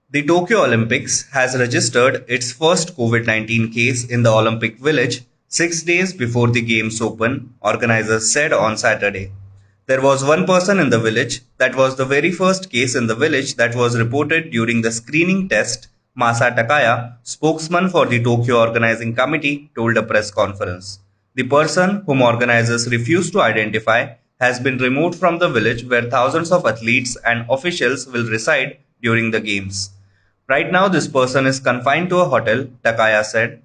The Tokyo Olympics has registered its first COVID-19 case in the Olympic Village 6 days before the Games open, organizers said on Saturday. There was one person in the village. That was the very first case in the village that was reported during the screening test, Masa Takaya, spokesman for the Tokyo Organizing Committee, told a press conference. The person, whom organizers refused to identify, has been removed from the village where thousands of athletes and officials will reside during the Games. Right now, this person is confined to a hotel, Takaya said.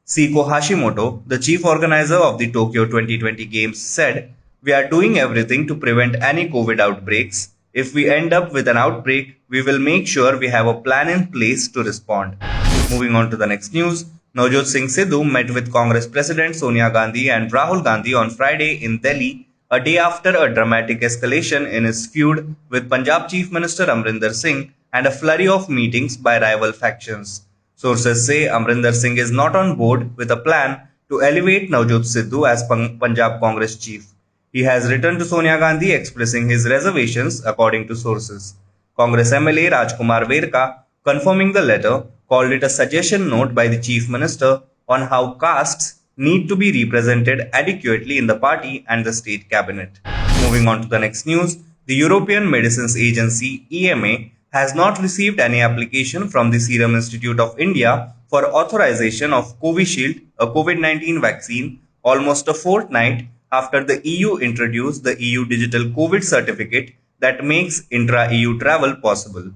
Seiko Hashimoto, the chief organizer of the Tokyo 2020 Games, said, "We are doing everything to prevent any COVID outbreaks. If we end up with an outbreak, we will make sure we have a plan in place to respond." Moving on to the next news, Navjot Singh Sidhu met with Congress President Sonia Gandhi and Rahul Gandhi on Friday in Delhi, a day after a dramatic escalation in his feud with Punjab Chief Minister Amrinder Singh and a flurry of meetings by rival factions. Sources say Amrinder Singh is not on board with a plan to elevate Navjot Sidhu as Punjab Congress chief. He has written to Sonia Gandhi expressing his reservations, according to sources. Congress MLA Rajkumar Verka, confirming the letter, called it a suggestion note by the chief minister on how castes need to be represented adequately in the party and the state cabinet. Moving on to the next news, the European Medicines Agency (EMA) has not received any application from the Serum Institute of India for authorization of Covishield, a COVID-19 vaccine, almost a fortnight after the EU introduced the EU Digital COVID Certificate that makes intra-EU travel possible.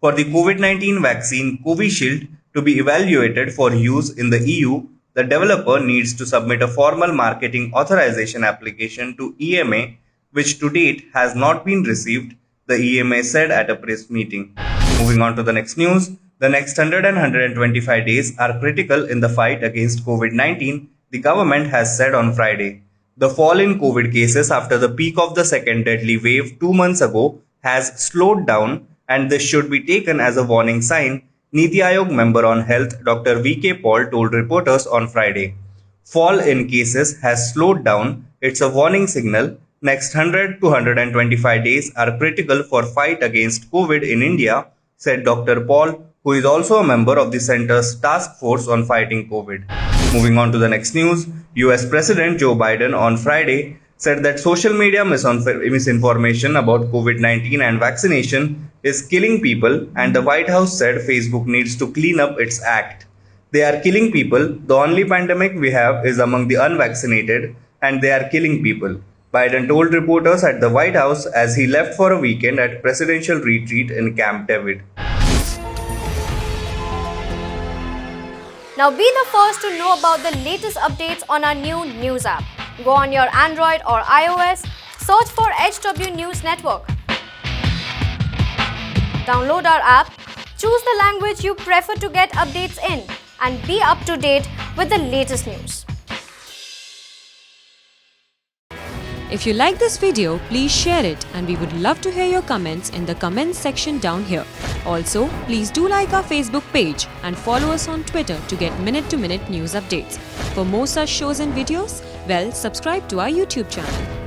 For the COVID-19 vaccine Covishield to be evaluated for use in the EU, the developer needs to submit a formal marketing authorization application to EMA, which to date has not been received, the EMA said at a press meeting. Moving on to the next news, the next 100 and 125 days are critical in the fight against COVID-19, the government has said on Friday. The fall in COVID cases after the peak of the second deadly wave 2 months ago has slowed down, and this should be taken as a warning sign, Niti Aayog member on health Dr. V.K. Paul told reporters on Friday. Fall in cases has slowed down, it's a warning signal. Next 100 to 125 days are critical for fight against COVID in India, said Dr. Paul, who is also a member of the center's task force on fighting COVID. Moving on to the next news, US President Joe Biden on Friday said that social media misinformation about COVID-19 and vaccination is killing people, and the White House said Facebook needs to clean up its act. They are killing people. The only pandemic we have is among the unvaccinated, and they are killing people, Biden told reporters at the White House as he left for a weekend at presidential retreat in Camp David. Now be the first to know about the latest updates on our new news app. Go on your Android or iOS, search for HW News Network. Download our app, choose the language you prefer to get updates in, and be up to date with the latest news. If you like this video, please share it, and we would love to hear your comments in the comments section down here. Also, please do like our Facebook page and follow us on Twitter to get minute-to-minute news updates. For more such shows and videos, well, subscribe to our YouTube channel.